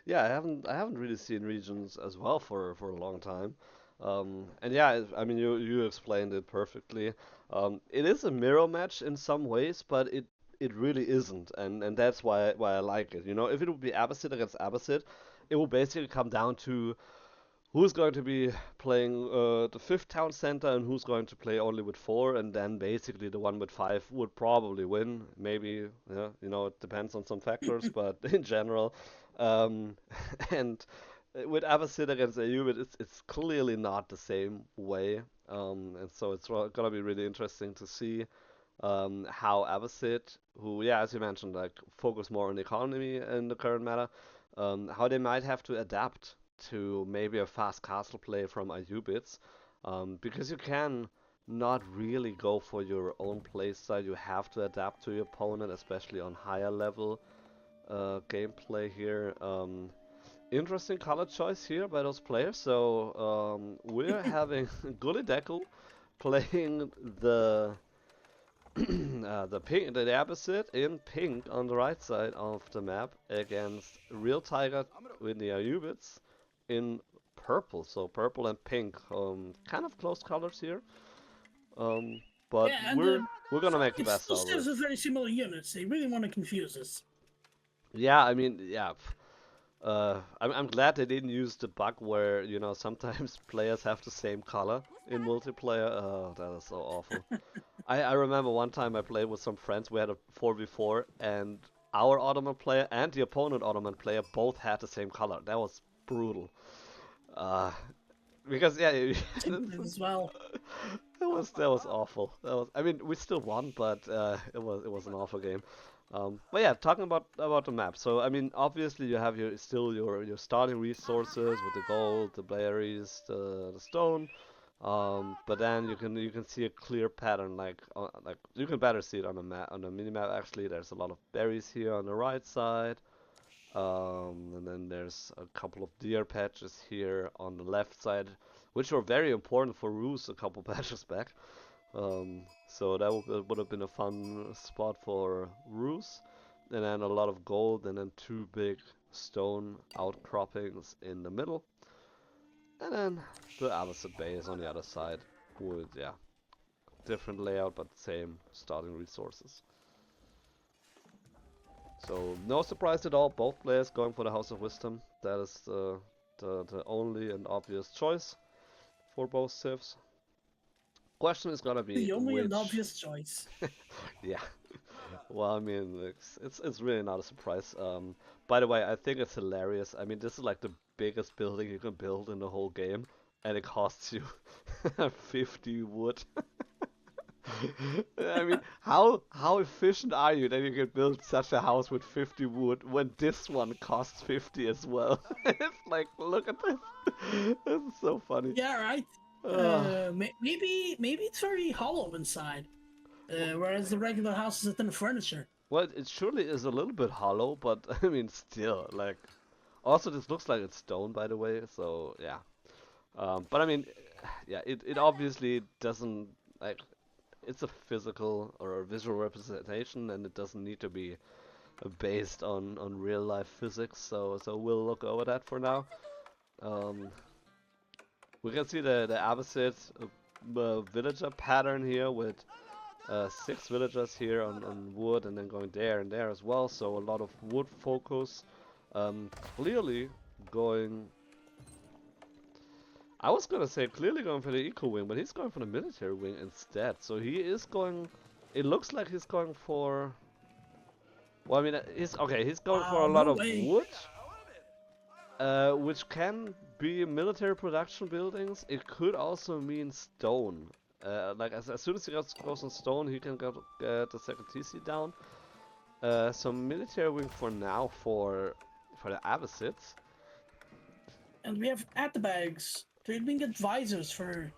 Yeah, I haven't really seen regions as well for a long time. And yeah, I mean you explained it perfectly. It is a mirror match in some ways, but it really isn't, and that's why I like it. You know, if it would be Abbasid against Abbasid, it will basically come down to who's going to be playing the fifth town center and who's going to play only with four, and then basically the one with five would probably win. Maybe, yeah, it depends on some factors, but in general, um, and with Abbasid against Ayyubid, it's clearly not the same way, and so it's gonna be really interesting to see how Abbasid, who, yeah, as you mentioned, like focus more on the economy in the current meta, how they might have to adapt to maybe a fast castle play from Ayyubids, because you can not really go for your own playstyle. You have to adapt to your opponent, especially on higher level gameplay here. Interesting color choice here by those players. So we're having Gullyd3ck3l playing the opposite in pink on the right side of the map against Realt1ger with the Ayyubids in purple. So purple and pink, kind of close colors here. Um, but Yeah, and we're gonna make the it best still out of it. serves as very similar units. They really want to confuse us. Yeah, I mean, yeah. I'm glad they didn't use the bug where sometimes players have the same color in multiplayer. Oh, that is so awful. I remember one time I played with some friends. We had a 4v4, and our Ottoman player and the opponent Ottoman player both had the same color. That was brutal. Uh, because yeah, As well. that was awful. I mean, we still won, but it was an awful game. But yeah, talking about the map. So I mean, obviously you have your starting resources with the gold, the berries, the stone. But then you can see a clear pattern, like you can better see it on the map on the mini map. Actually, there's a lot of berries here on the right side. And then there's a couple of deer patches here on the left side, which were very important for Roos a couple patches back. So that would have been a fun spot for Roos. And then a lot of gold, and then two big stone outcroppings in the middle. And then the Abbasid base on the other side with, yeah, different layout but same starting resources. So no surprise at all, both players going for the House of Wisdom. That is the only and obvious choice for both civs. Question is gonna be The only and which. obvious choice. Yeah. Well, I mean, it's really not a surprise. By the way, I think it's hilarious. I mean, this is like the biggest building you can build in the whole game, and it costs you 50 wood. I mean, how efficient are you that you can build such a house with 50 wood when this one costs 50 as well? It's like, look at this. This is so funny. Yeah, right. Uh, Maybe it's very hollow inside, whereas the regular house is a ton of furniture. well, it surely is a little bit hollow, but I mean, still, like, also this looks like it's stone, by the way. So yeah. But I mean, yeah, it obviously doesn't like. It's a physical or a visual representation, and it doesn't need to be based on real life physics. So we'll look over that for now. Um, we can see the Abbasid villager pattern here with 6 villagers here on wood, and then going there and there as well. So a lot of wood focus. Clearly going. I was gonna say clearly going for the eco wing, but he's going for the military wing instead. So he is going. It looks like he's going for. Well, I mean, he's okay. He's going for Wow, a lot no of way. wood, which can be military production buildings. It could also mean stone. Like as soon as he goes on stone, he can get the second TC down. So military wing for now for the Abbasids. And we have at the bags trading advisors for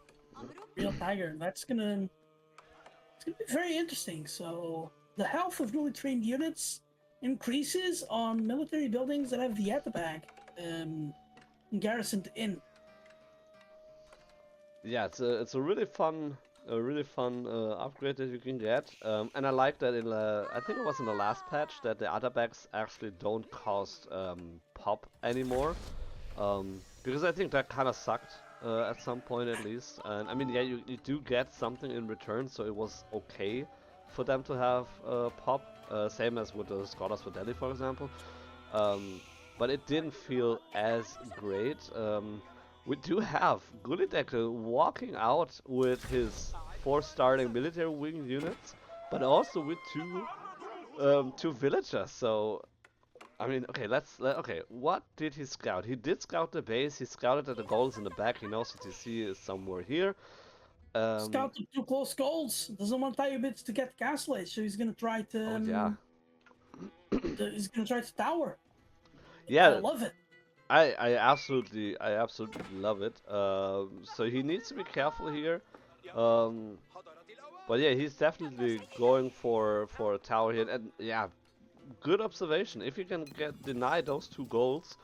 Realt1ger. It's gonna be very interesting. So the health of newly trained units increases on military buildings that have the at the bag garrisoned in. Yeah, it's a really fun a really fun upgrade that you can get. And I like that in I think it was in the last patch that the other bags actually don't cost pop anymore. Because I think that kind of sucked at some point at least. And I mean, yeah, you do get something in return, so it was okay for them to have pop. Same as with the Scholars Fidelity, for example. Um, but it didn't feel as great. We do have Gullyd3ck3l walking out with his 4 starting military wing units, but also with two villagers. So I mean, okay, okay. What did he scout? He did scout the base. He scouted that the goals in the back. He knows that TC is somewhere here. Scout took 2 close calls. Doesn't want Ayyubids to get castle age, so he's gonna try to. Oh yeah, He's gonna try to tower. I yeah. love it. I absolutely love it. So he needs to be careful here. Um, but yeah, he's definitely going for a tower here. And yeah, good observation. If you can deny those 2 goals,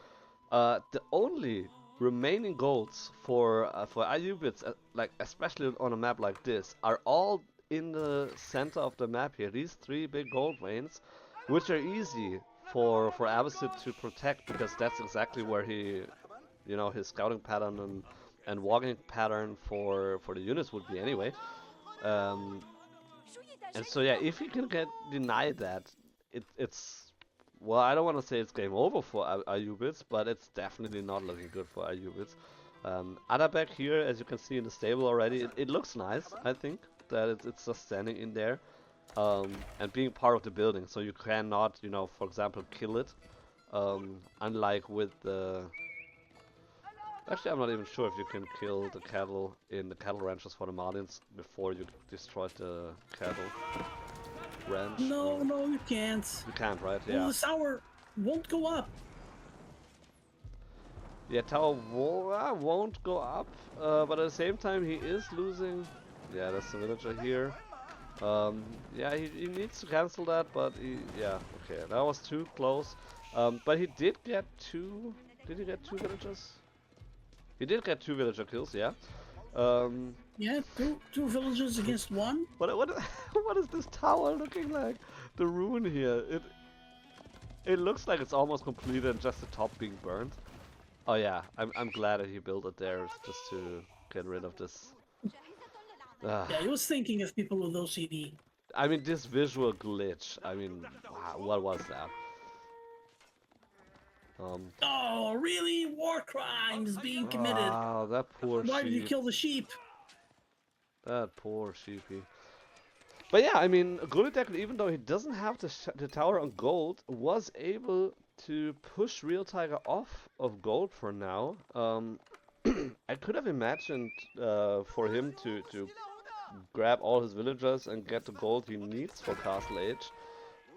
the only remaining goals for Ayyubids, like especially on a map like this, are all in the center of the map here. These 3 big gold veins, which are easy for Abbasid to protect because that's exactly where his scouting pattern and walking pattern for the units would be anyway. Um, and so yeah, if you can get denied that, it's well, I don't want to say it's game over for Ayyubids, but it's definitely not looking good for Ayyubids. Atabek here, as you can see in the stable already, it looks nice. I think that it's just standing in there and being part of the building, so you cannot, for example, kill it. Unlike with the Actually, I'm not even sure if you can kill the cattle in the cattle ranches for the Marlins before you destroy the cattle ranch. No, no, you can't. You can't, right? Well, Yeah. the tower won't go up. Yeah, tower won't go up, but at the same time he is losing. Yeah, that's the villager here. Yeah, he needs to cancel that, but yeah, okay, that was too close. But he did get 2. Did he get 2 villagers? He did get 2 villager kills, yeah. Yeah, two villages against 1. What what is this tower looking like? The ruin here. It looks like it's almost completed and just the top being burned. Oh yeah, I'm glad that he built it there just to get rid of this. Yeah, he was thinking of people with OCD. I mean, this visual glitch. I mean, wow, what was that? Oh, really? War crimes being committed. Wow, that poor Why did you sheep. kill the sheep? That poor sheepy. But yeah, I mean, Gullyd3ck3l, even though he doesn't have the tower on gold, was able to push Realt1ger off of gold for now. I could have imagined for him to grab all his villagers and get the gold he needs for Castle Age.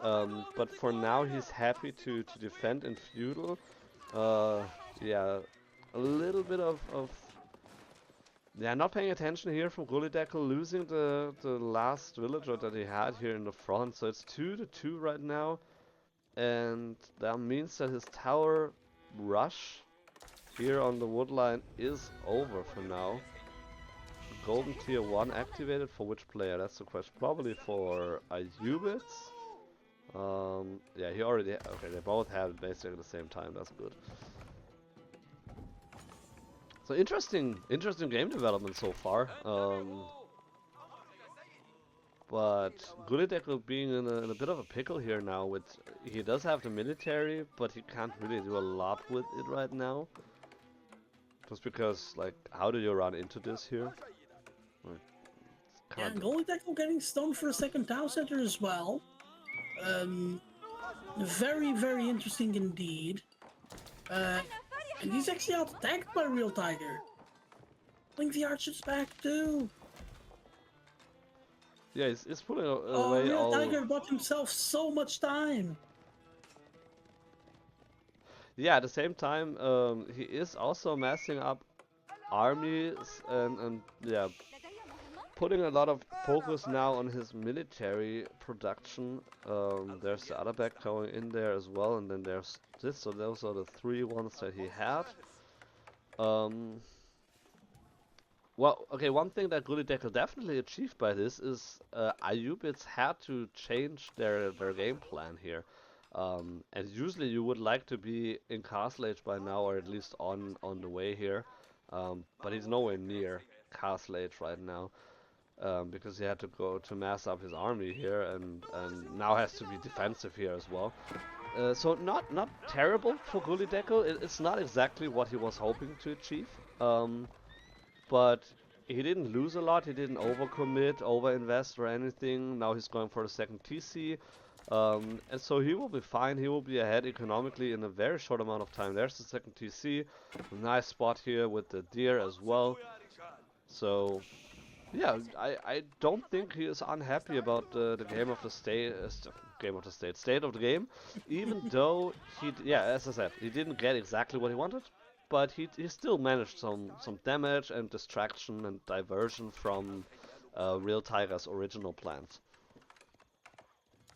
But for now, he's happy to defend in feudal. Yeah, a little bit of yeah, not paying attention here from Gullyd3ck3l, losing the last villager that he had here in the front. So it's 2-2 right now, and that means that his tower rush here on the wood line is over for now. Golden tier 1 activated for which player? That's the question. Probably for Ayyubids. Yeah, he already. Okay, they both have it basically at the same time. That's good. So interesting game development so far. But Gullyd3ck3l being in a bit of a pickle here now. With he does have the military, but he can't really do a lot with it right now. Just because, like, how do you run into this here? Yeah, Gullyd3ck3l getting stoned for a second town center as well. Very, very interesting indeed. And he's actually out attacked by Realt1ger. Bring the archers back too. Yeah, he's pulling Oh, away all. Realt1ger bought himself so much time. Yeah, at the same time, he is also massing up armies and yeah, putting a lot of focus now on his military production. There's the other back going in there as well, and then there's this. So those are the 3 ones that he had. Well, okay, one thing that Gullyd3ck3l definitely achieved by this is Ayyubids had to change their game plan here. And usually you would like to be in Castle Age by now, or at least on the way here. But he's nowhere near Castle Age right now, because he had to go to mass up his army here, and now has to be defensive here as well. So not terrible for Gullyd3ck3l. It's not exactly what he was hoping to achieve. But he didn't lose a lot, he didn't overcommit, overinvest or anything. Now he's going for a second TC. And so he will be fine, he will be ahead economically in a very short amount of time. There's the second TC, nice spot here with the deer as well. So yeah, I don't think he is unhappy about the game of the state, state of the game, even though yeah, as I said, he didn't get exactly what he wanted, but he still managed some damage and distraction and diversion from Realt1ger's original plans.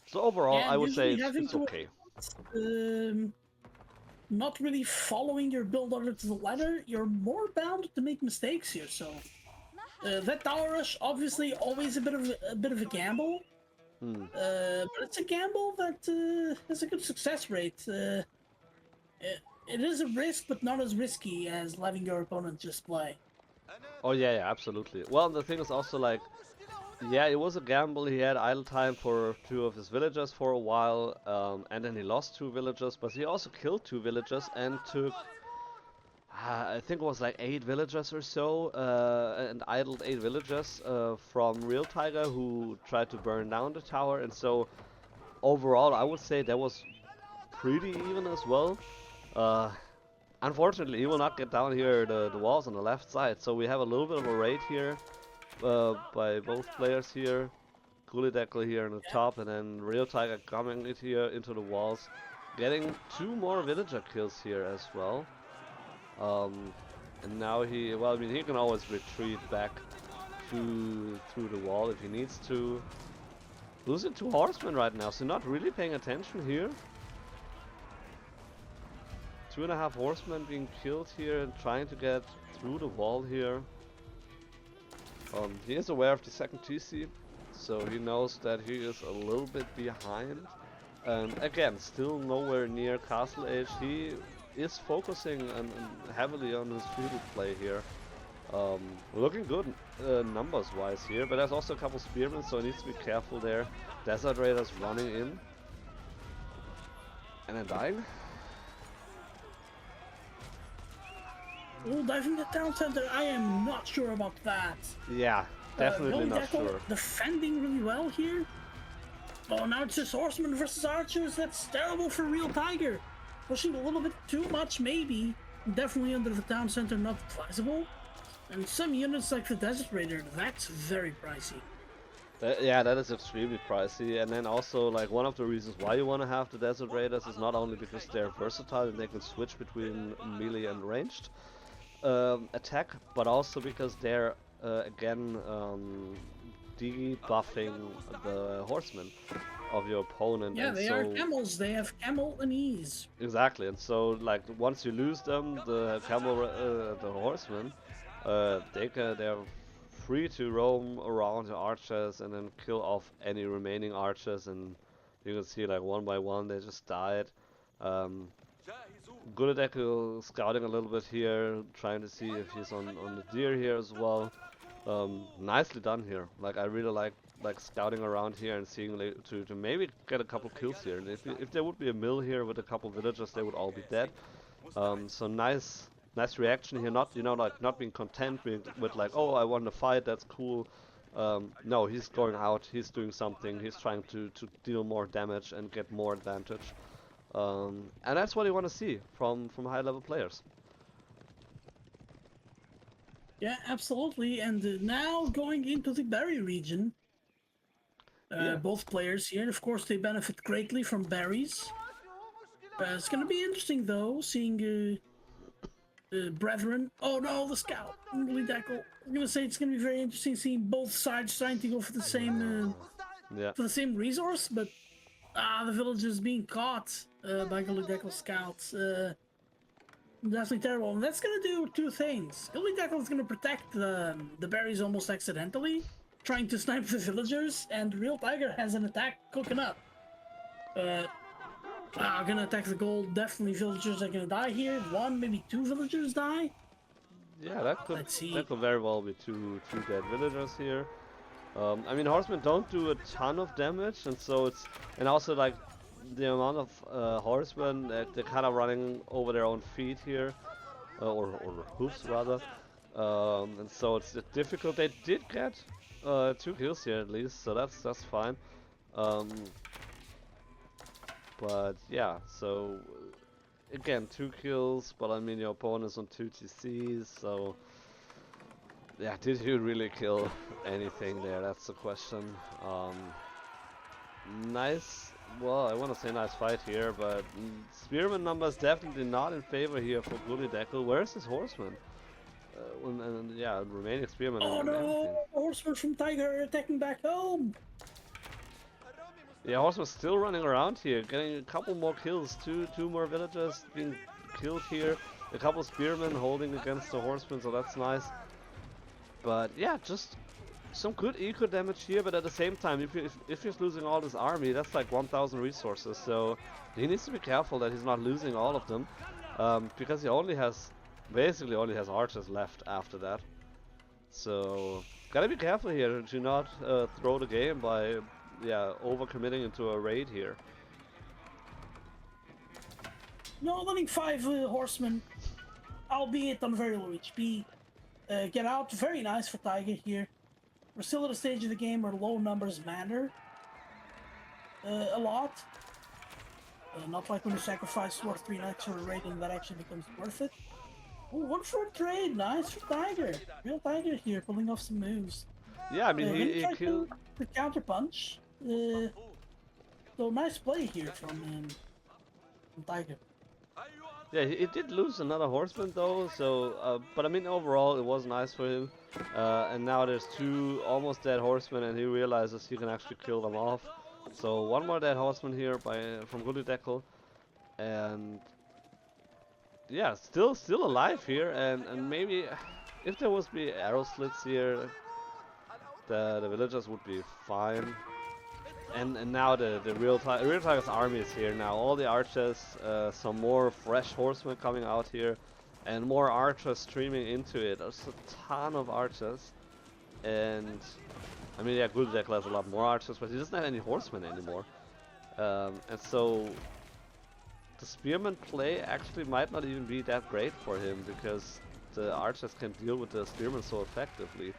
So overall, Yeah, I and would say usually having it's to okay. not really following your build order to the letter, you're more bound to make mistakes here. So that tower rush, obviously, always a bit of a gamble. But it's a gamble that has a good success rate. It is a risk, but not as risky as letting your opponent just play. Oh yeah, absolutely. Well, the thing is also like, yeah, it was a gamble. He had idle time for 2 of his villagers for a while, and then he lost 2 villagers, but he also killed 2 villagers and took, I think it was like 8 villagers or so, and idled 8 villagers from Realt1ger, who tried to burn down the tower. And so overall, I would say that was pretty even as well. Unfortunately, he will not get down here the walls on the left side, so we have a little bit of a raid here by both players here. Gullyd3ck3l here on the top, and then Realt1ger coming it here into the walls, getting 2 more villager kills here as well. And now well, I mean, he can always retreat back through the wall if he needs to. Losing 2 horsemen right now, so not really paying attention here. 2.5 horsemen being killed here and trying to get through the wall here. He is aware of the second TC, so he knows that he is a little bit behind. And again, still nowhere near Castle Age. He is focusing heavily on his feudal play here. Looking good numbers wise here, but there's also a couple spearmen, so he needs to be careful there. Desert Raiders running in and then dying. Oh, diving the town center, I am not sure about that. Yeah, definitely not sure. Defending really well here. Oh, now it's just horsemen versus archers. That's terrible for Realt1ger. Pushing a little bit too much, maybe. Definitely under the town center, not advisable. And some units like the Desert Raider, that's very pricey. Yeah, that is extremely pricey. And then also, like, one of the reasons why you want to have the Desert Raiders is not only because they're versatile and they can switch between melee and ranged attack, but also because they're again debuffing the horsemen of your opponent. Yeah, and they are camels. They have camel and ease. Exactly, and so like once you lose them, the horsemen, they're free to roam around the archers and then kill off any remaining archers, and you can see like one by one they just died. Gullyd3ck3l scouting a little bit here, trying to see if he's on the deer here as well. Nicely done here. Like, I really like scouting around here and seeing to maybe get a couple kills here. And if there would be a mill here with a couple villagers, they would all be dead. So nice reaction here. Not not being content with like, oh, I won the fight, that's cool. No, he's going out. He's doing something. He's trying to deal more damage and get more advantage. And that's what you want to see from high level players. Yeah, absolutely. And now going into the berry region, both players here, of course, they benefit greatly from berries. It's going to be interesting, though, seeing Brethren. Oh no, the scout. Gullyd3ck3l. I'm going to say it's going to be very interesting seeing both sides trying to go for the same resource, but the villagers being caught by Gullyd3ck3l scouts. definitely terrible. And that's gonna do two things. Gullyd3ck3l is gonna protect the berries almost accidentally, trying to snipe the villagers, and Realt1ger has an attack cooking up. Gonna attack the gold. Definitely villagers are gonna die here. One, maybe two villagers die. Yeah, that could Let's see. very well be two dead villagers here. I mean, horsemen don't do a ton of damage, and so and also like the amount of horsemen that they're kind of running over their own feet here, or hoofs rather, and so it's difficult. They did get 2 kills here at least, so that's fine. But yeah, so again 2 kills, but I mean your opponent's on 2 TCs, so. Yeah, did you really kill anything there? That's the question. Nice, well, I want to say nice fight here, but spearman numbers definitely not in favor here for Gullyd3ck3l. Where's his horseman? And yeah, remaining spearman. Oh no! Horseman from Tiger attacking back home! Yeah, horseman's still running around here, getting a couple more kills. Two more villagers being killed here. A couple spearmen holding against the horseman, so that's nice. But yeah, just some good eco damage here, but at the same time, if he's losing all his army, that's like 1,000 resources, so he needs to be careful that he's not losing all of them, because he basically only has archers left after that. So, gotta be careful here to not throw the game by, yeah, overcommitting into a raid here. No, letting 5 horsemen, albeit on very low HP. Get out, very nice for Tiger here. We're still at a stage of the game where low numbers matter a lot. Not like when you sacrifice 2 or 3 knights for a raid and that actually becomes worth it. Ooh, 1 for a trade, nice for Tiger. Realt1ger here, pulling off some moves. Yeah, I mean he killed the counter punch. So nice play here from Tiger. Yeah, he did lose another horseman though, so, but I mean overall it was nice for him. And now there's 2 almost dead horsemen and he realizes he can actually kill them off. So 1 more dead horseman here from Gullyd3ck3l. And yeah, still alive here, and maybe if there was be arrow slits here, the villagers would be fine. And now the Realt1ger's army is here now. All the archers, some more fresh horsemen coming out here, and more archers streaming into it. There's a ton of archers, and I mean, yeah, Gullyd3ck3l has a lot more archers, but he doesn't have any horsemen anymore. And so the spearman play actually might not even be that great for him because the archers can deal with the spearmen so effectively.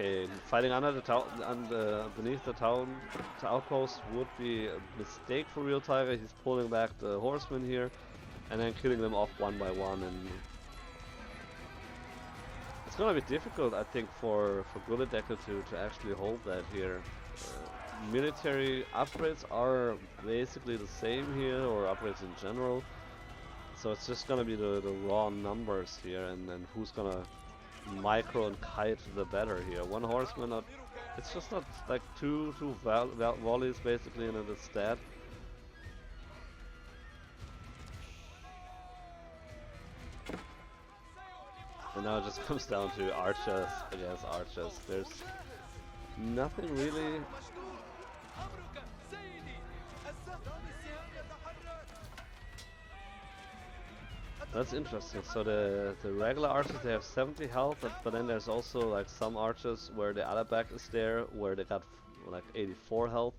Okay, fighting under the town, beneath the town, the outpost would be a mistake for Realt1ger. He's pulling back the horsemen here, and then killing them off one by one. And it's gonna be difficult, I think, for Gullyd3ck3l to actually hold that here. Military upgrades are basically the same here, or upgrades in general. So it's just gonna be the raw numbers here, and then who's gonna micro and kite the better here. 1 horseman, it's just not like two volleys basically, and it's dead. And now it just comes down to archers against archers. There's nothing really. That's interesting. So the regular archers, they have 70 health, but then there's also like some archers where the other back is there, where they got like 84 health.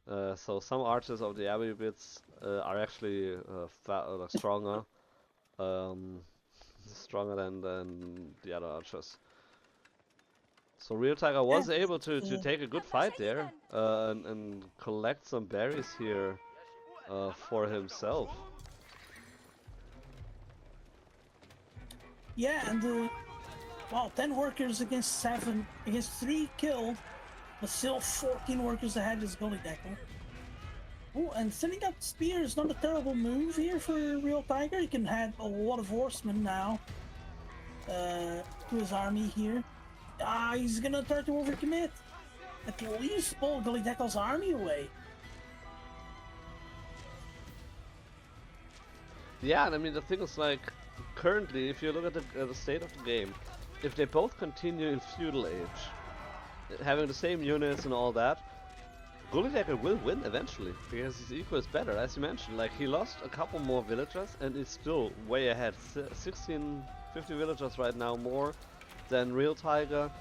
So some archers of the Ayyubids are actually like stronger, stronger than the other archers. So Realt1ger was able to take a good fight there and collect some berries here for himself. Yeah, and wow, 10 workers against 7, against 3 killed, but still 14 workers ahead is Gullyd3ck3l. Oh, and sending up spear is not a terrible move here for Realt1ger. He can add a lot of horsemen now to his army here. He's gonna try to overcommit. At least pull Gullyd3ck3l's army away. Yeah, and I mean the thing is like, currently, if you look at the state of the game, if they both continue in feudal age, having the same units and all that, Gullyd3ck3l will win eventually because his eco is better, as you mentioned. Like he lost a couple more villagers and is still way ahead. 50 villagers right now more than Realt1ger.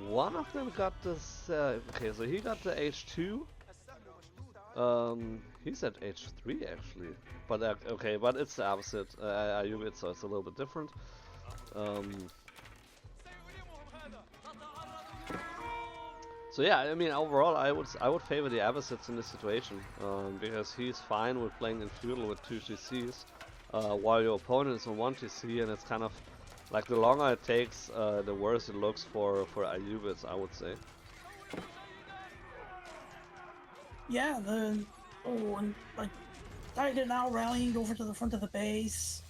One of them got this. Okay, so he got the H2. He's at H3 actually, but okay, but it's the Abbasid Ayyubids, so it's a little bit different. So yeah, I mean overall, I would favor the Abbasids in this situation because he's fine with playing in feudal with 2 TCs, while your opponent is on 1 TC, and it's kind of like the longer it takes, the worse it looks for Ayyubids, I would say. Yeah, and like Tiger now rallying over to the front of the base.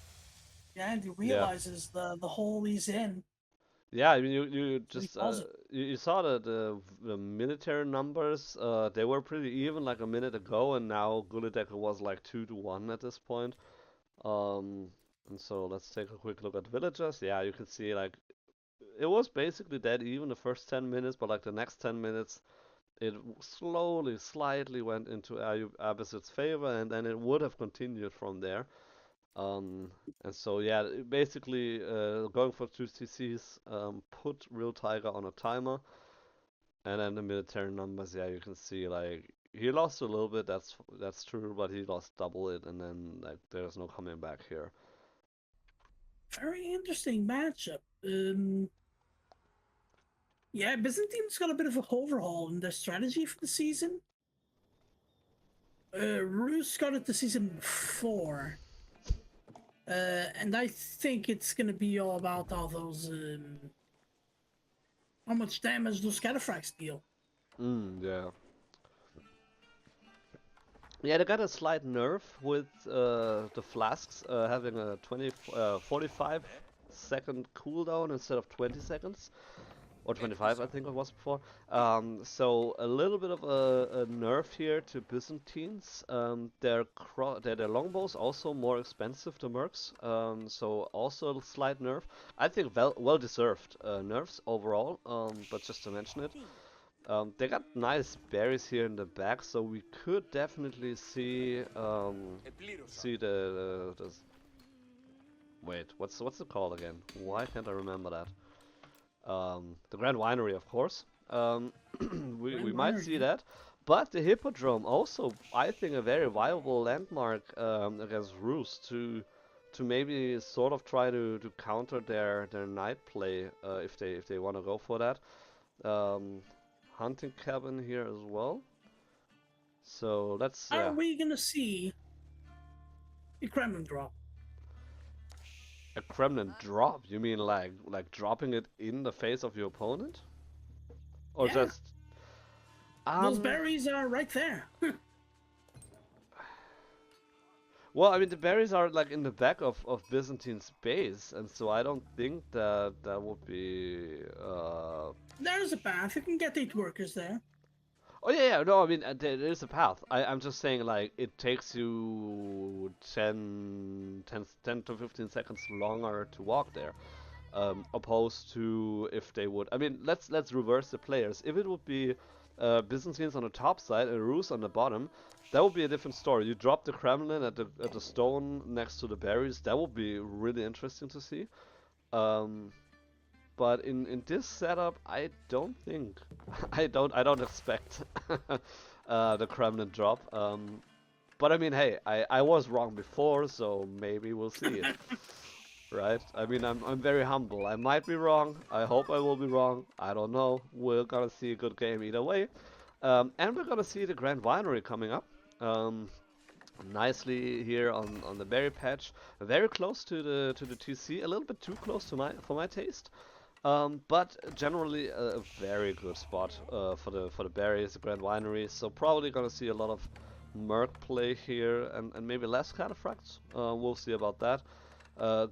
Yeah, and he realizes the hole he's in. Yeah, I mean you just you saw the military numbers. They were pretty even like a minute ago, and now Gullyd3ck3l was like 2-1 at this point. And so let's take a quick look at villagers. Yeah, you can see like it was basically dead even the first 10 minutes, but like the next 10 minutes, it slowly, slightly went into Abbasid's favor, and then it would have continued from there. And so yeah, basically going for 2 TCs, put Realt1ger on a timer, and then the military numbers. Yeah, you can see like he lost a little bit. That's true, but he lost double it, and then like there's no coming back here. Very interesting matchup. Yeah, Byzantines got a bit of a overhaul in their strategy for the season. Rus got it to season 4. And I think it's gonna be all about all those how much damage those cataphracts deal. Yeah. Yeah, they got a slight nerf with the flasks having a 45-second cooldown instead of 20 seconds. Or 25, I think it was before. So a little bit of a nerf here to Byzantines. Their longbows also more expensive to mercs, so also a slight nerf. I think well deserved nerfs overall. But just to mention it, they got nice berries here in the back, so we could definitely see the wait, what's it called again? Why can't I remember that? The Grand Winery, of course. We might see that. But the Hippodrome also, I think, a very viable landmark against Rus to maybe sort of try to counter their night play if they want to go for that. Hunting cabin here as well. So let's. Are we gonna see a Kremlin drop? A Kremlin drop? You mean like dropping it in the face of your opponent? Or yeah. just those berries are right there. Well, I mean the berries are like in the back of Byzantine's base, and so I don't think that would be There's a path. You can get 8 workers there. Oh yeah, no, I mean there is a path. I'm just saying like it takes you 10 to 15 seconds longer to walk there. Opposed to if they would. I mean, let's reverse the players. If it would be Byzantines on the top side and Rus on the bottom, that would be a different story. You drop the Kremlin at the stone next to the berries. That would be really interesting to see. But in this setup, I don't think I don't expect the Kremlin drop. But I mean, hey, I was wrong before, so maybe we'll see it. Right? I mean, I'm very humble. I might be wrong. I hope I will be wrong. I don't know. We're gonna see a good game either way. And we're gonna see the Grand Winery coming up. Nicely here on the berry patch, very close to the TC, a little bit too close to for my taste. But generally a very good spot for the berries, the Grand Winery. So probably gonna see a lot of merc play here and maybe less cataphracts. We'll see about that.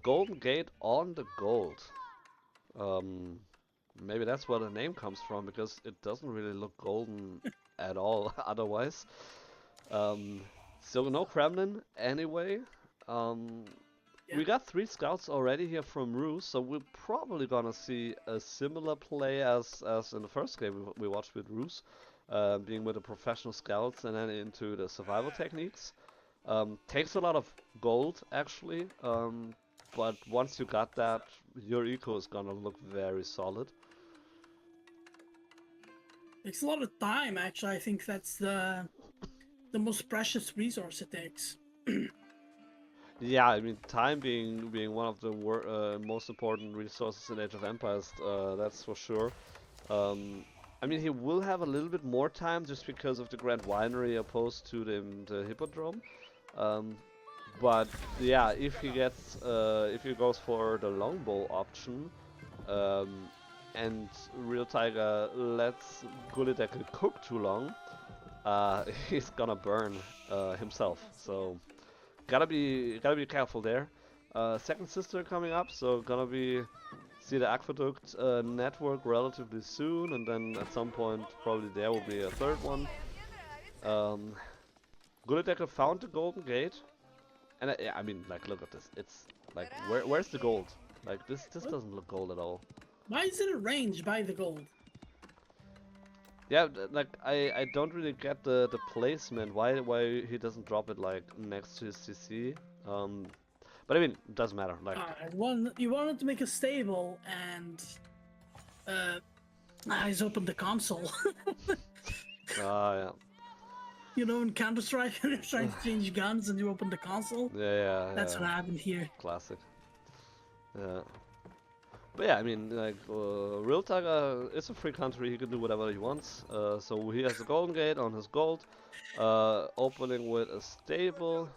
Golden Gate on the gold. maybe that's where the name comes from, because it doesn't really look golden at all otherwise. Um, so no Kremlin anyway. Um, Yeah. we got 3 scouts already here from Ruse, so we're probably gonna see a similar play as in the first game we watched with Ruse, being with the professional scouts and then into the survival techniques. Takes a lot of gold actually, but once you got that, your eco is gonna look very solid. Takes a lot of time, actually. I think that's the most precious resource it takes. Yeah, I mean time being one of the most important resources in Age of Empires, that's for sure. I mean he will have a little bit more time just because of the Grand Winery opposed to the Hippodrome. Um, but yeah, if he goes for the longbow option, um, and Realt1ger lets Gullyd3ck3l cook too long, he's gonna burn himself. So gotta be careful there. Second sister coming up, so gonna be see the aqueduct network relatively soon, and then at some point probably there will be a third one. Um, Gullyd3ck3l found the golden gate, and yeah, I mean like look at this. It's like where's the gold? Like this What? doesn't look gold at all. Why is it arranged by the gold? Yeah, like I don't really get the placement. Why he doesn't drop it like next to his CC. But I mean, it doesn't matter. Like, You wanted to make a stable, and he's opened the console. yeah, You know, in Counter Strike, you're trying to change guns, and you open the console. yeah, That's yeah. what happened here. Classic. Yeah. But yeah, I mean, like, Realt1ger is a free country. He can do whatever he wants. So he has the golden gate on his gold, opening with a stable,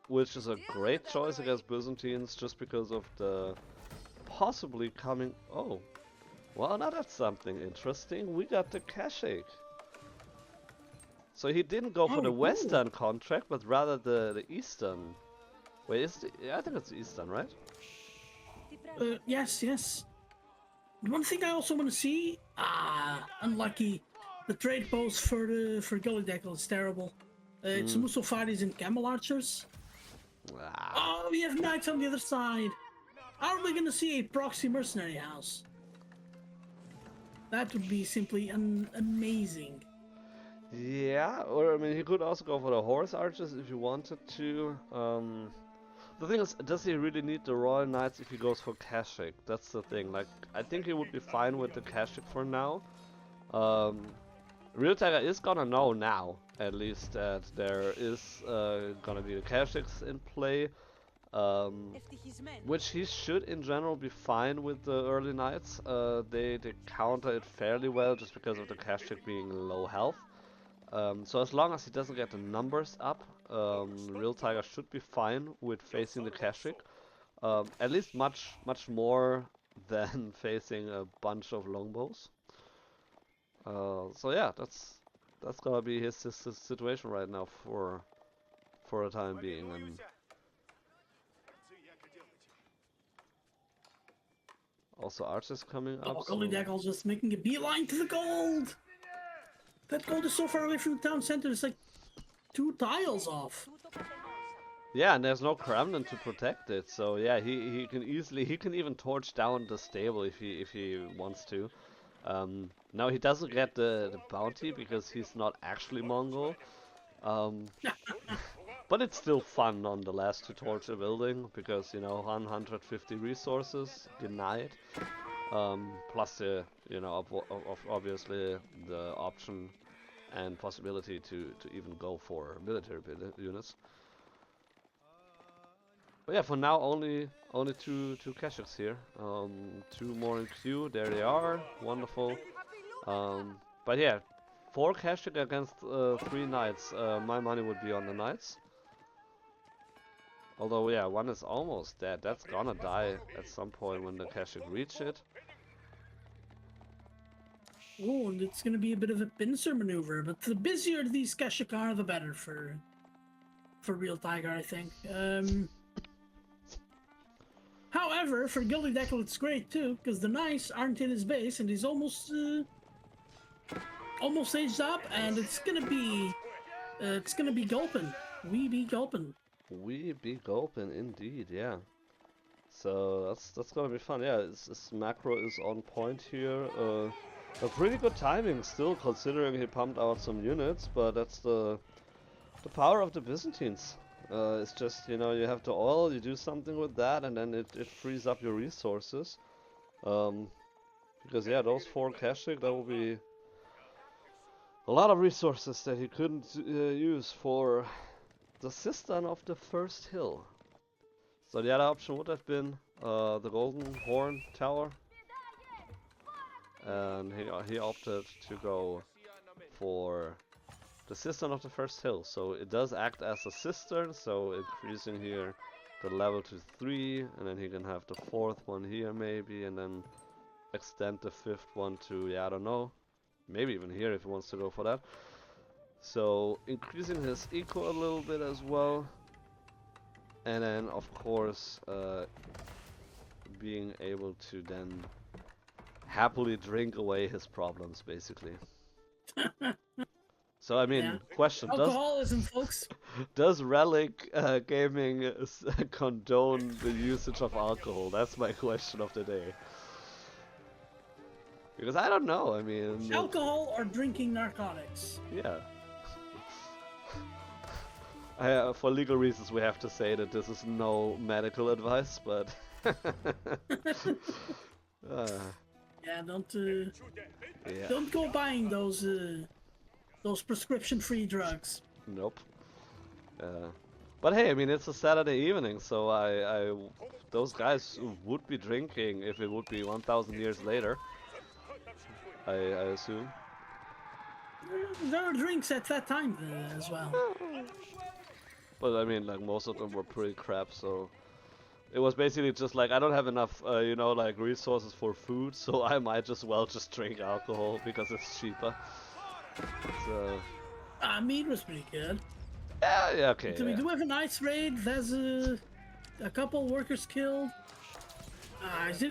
which is a great choice against Byzantines, just because of the possibly coming. Oh, well, now that's something interesting. We got the Kashik. So he didn't go for the Oh, cool. Western contract, but rather the Eastern. Wait, I think it's the Eastern, right? Yes, yes. One thing I also want to see. Unlucky. The trade post for Gullyd3ck3l is terrible. It's Musofaris and Camel Archers. Ah, Oh, we have knights on the other side. How are we gonna see a proxy mercenary house? That would be simply amazing. yeah, or I mean, he could also go for the Horse Archers if he wanted to. The thing is, does he really need the Royal Knights if he goes for Kashik? That's the thing. Like, I think he would be fine with the Kashik for now. Realt1ger is gonna know now, at least, that there is gonna be the Kashiks in play. Which he should in general be fine with the early knights. They counter it fairly well just because of the Kashik being low health. So as long as he doesn't get the numbers up, Realt1ger should be fine with facing the Kashik. At least much more than facing a bunch of longbows. So yeah, that's gonna be his situation right now for a time being. And also archers coming up. Oh, Gullyd3ck3l's just making a beeline to the gold. That gold is so far away from the town center. It's like 2 tiles off. Yeah, and there's no Kremlin to protect it, so yeah, he can even torch down the stable if he wants to. Now he doesn't get the bounty because he's not actually Mongol, but it's still fun nonetheless to torch a building because 150 resources denied, plus the obviously the option and possibility to even go for military units. But yeah, for now only two Kashyks here. 2 more in queue. There they are. Wonderful. But yeah, 4 Kashyk against 3 knights. My money would be on the knights. Although yeah, one is almost dead. That's gonna die at some point when the Kashyk reach it. Oh, and it's gonna be a bit of a pincer maneuver, but the busier these Kashik are, the better for Realt1ger, I think. However, for Gullyd3ck3l, it's great too, because the knights aren't in his base, and he's almost aged up, and it's gonna be gulpin'. We be gulpin'. We be gulpin' indeed, yeah. So that's gonna be fun. Yeah, this macro is on point here. A pretty good timing still, considering he pumped out some units, but that's the power of the Byzantines. It's just, you know, you have the oil, you do something with that, and then it frees up your resources. Because yeah, those 4 Kashik, that will be a lot of resources that he couldn't use for the cistern of the first hill. So the other option would have been the Golden Horn Tower, and he opted to go for the cistern of the first hill. So it does act as a cistern, so increasing here the level to 3, and then he can have the 4th one here maybe, and then extend the 5th one to, yeah, I don't know, maybe even here if he wants to go for that. So increasing his eco a little bit as well, and then of course being able to then happily drink away his problems, basically. So I mean, Yeah. question: Alcoholism, folks. Does Relic Gaming condone the usage of alcohol? That's my question of the day. Because I don't know. I mean, Alcohol or drinking narcotics? yeah. For legal reasons, we have to say that this is no medical advice, but yeah, don't go buying those prescription-free drugs. Nope. But hey, I mean, it's a Saturday evening, so those guys would be drinking if it would be 1,000 years later. I assume. There were drinks at that time as well. But I mean, like, most of them were pretty crap, so it was basically just like, I don't have enough, you know, like, resources for food, so I might as well just drink alcohol because it's cheaper. So Mead was pretty good. yeah, okay. So we do have a nice raid. There's a couple workers killed.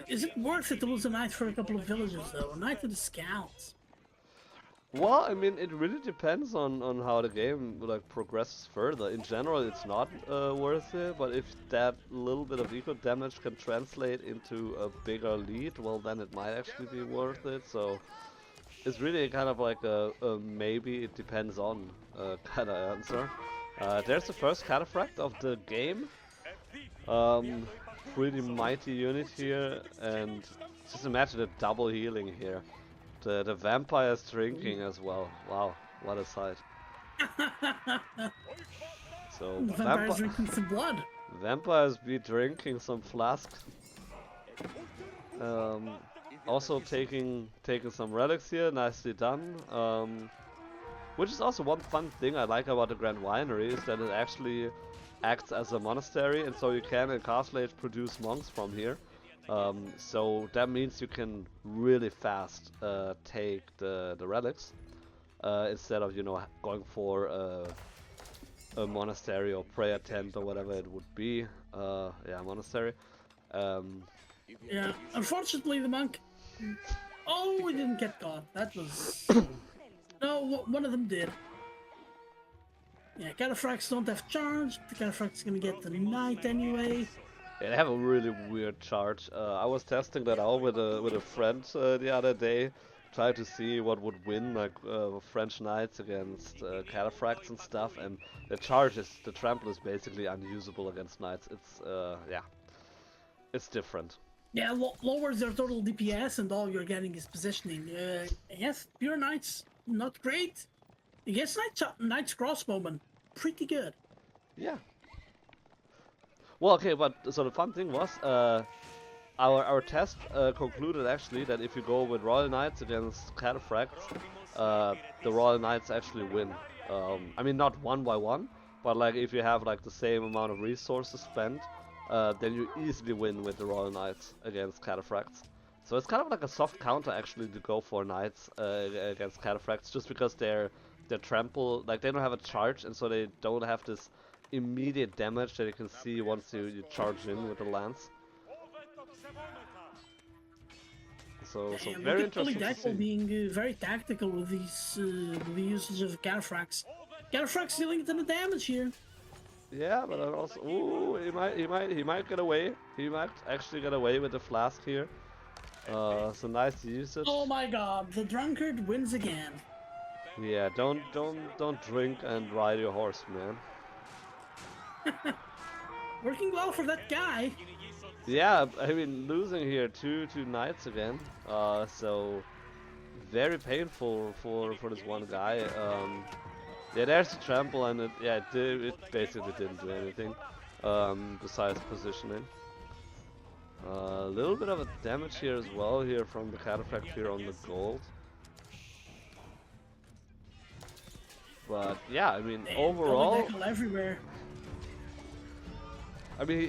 Is it worth it to lose a knight for a couple of villagers though? A knight to the scouts. Well, I mean, it really depends on how the game like progresses further. In general, it's not worth it, but if that little bit of eco damage can translate into a bigger lead, well, then it might actually be worth it. So it's really kind of like a maybe it depends on kind of answer. There's the first cataphract of the game. Pretty mighty unit here, and just imagine the double healing here. The vampire's drinking as well. Wow, what a sight. So The vampire's drinking some blood. Vampires be drinking some flask. Also taking some relics here, nicely done. Which is also one fun thing I like about the Grand Winery is that it actually acts as a monastery, and so you can in Castle Age produce monks from here. So that means you can really fast take the relics instead of, you know, going for a monastery or prayer tent or whatever it would be. Yeah, monastery. Yeah, unfortunately the monk. Oh, we didn't get caught. That was no, one of them did. Yeah, cataphracts don't have charge. The cataphract's gonna get the knight anyway. Yeah, they have a really weird charge. I was testing that out with a friend the other day, trying to see what would win, like French knights against cataphracts and stuff. And the trample is basically unusable against knights. It's yeah, it's different. Yeah, lowers their total DPS, and all you're getting is positioning. Yes, pure knights not great. Against knight's crossbowman, pretty good. Yeah. Well, okay, but so the fun thing was, our test concluded actually that if you go with Royal Knights against Cataphracts, the Royal Knights actually win. I mean, not one by one, but like if you have like the same amount of resources spent, then you easily win with the Royal Knights against Cataphracts. So it's kind of like a soft counter actually to go for Knights against Cataphracts, just because they're trample, like they don't have a charge, and so they don't have this immediate damage that you can see once you charge in with the lance. So Damn, look very at interesting to Gullyd3ck3l see. being very tactical with these with the usage of cataphracts. Cataphracts dealing a ton of damage here. Yeah, but also, ooh, he might get away. He might actually get away with the flask here. So nice usage. Oh my god, the drunkard wins again. Yeah, don't drink and ride your horse, man. Working well for that guy. Yeah, I mean losing here two knights again. So very painful for this one guy. Yeah, there's the trample, and it basically didn't do anything besides positioning. A little bit of a damage here as well here from the cataphract here on the gold. But yeah, I mean Damn, overall, Gullyd3ck3l everywhere. I mean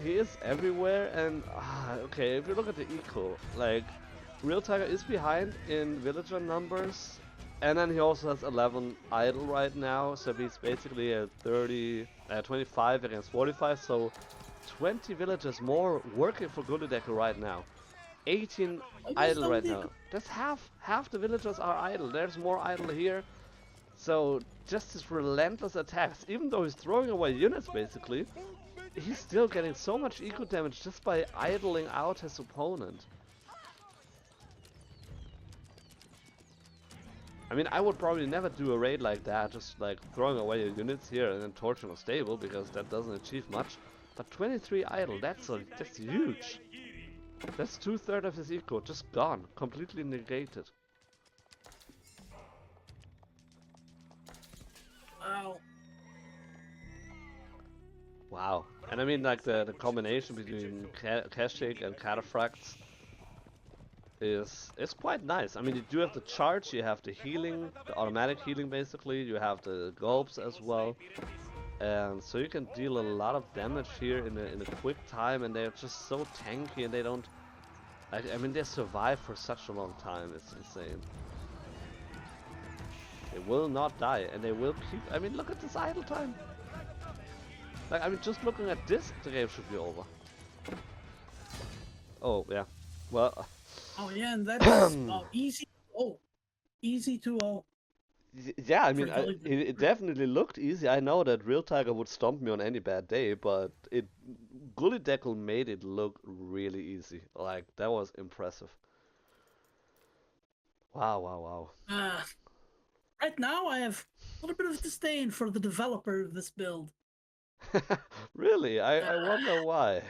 he is everywhere, and okay, if you look at the eco, like Realt1ger is behind in villager numbers, and then he also has 11 idle right now, so he's basically at 25 against 45, so 20 villagers more working for Gullyd3ck3l right now. 18 Almost idle double right the now. That's half the villagers are idle. There's more idle here. So just his relentless attacks, even though he's throwing away units basically, he's still getting so much eco damage just by idling out his opponent. I mean, I would probably never do a raid like that, just like throwing away your units here and then torching a stable, because that doesn't achieve much. But 23 idle, that's huge. That's 2/3 of his eco just gone, completely negated. Wow. Wow. And I mean, like the combination between Kashyyyk and Cataphracts is quite nice. I mean, you do have the charge, you have the healing, the automatic healing basically, you have the gulps as well. And so you can deal a lot of damage here in a quick time, and they're just so tanky, and they don't... I mean, they survive for such a long time, it's insane. They will not die, and they will keep... I mean, look at this idle time! Like, I mean, just looking at this, the game should be over. Oh, yeah. Well... Oh yeah, and that's easy. Oh, easy 2-0. Yeah, I mean, Gullyd3ck3l. it definitely looked easy. I know that Realt1ger would stomp me on any bad day, but Gullyd3ck3l made it look really easy. Like, that was impressive. Wow, wow, wow. Right now, I have a little bit of disdain for the developer of this build. Really? I wonder why.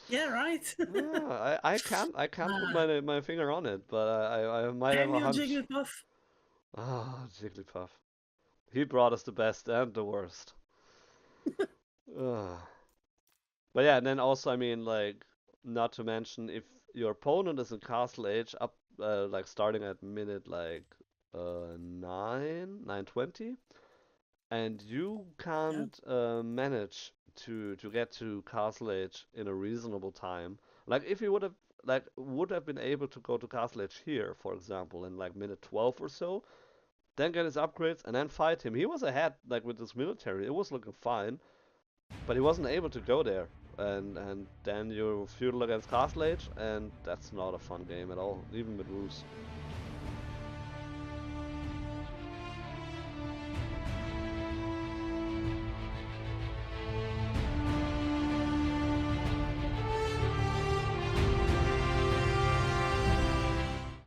Yeah, right. Yeah, I can't put my finger on it, but I might have Damn a you, hunch. Jigglypuff. Ah, Jigglypuff. He brought us the best and the worst. Ugh. But yeah, and then also, I mean, like, not to mention, if your opponent is in Castle Age up, like, starting at minute, like, 9:20, and you Yeah. can't manage to get to Castle Age in a reasonable time, like, if you would have been able to go to Castle Age here, for example, in, like, minute 12 or so, then get his upgrades, and then fight him. He was ahead, like, with his military, it was looking fine. But he wasn't able to go there, and then you feudal against Castle Age, and that's not a fun game at all, even with rules.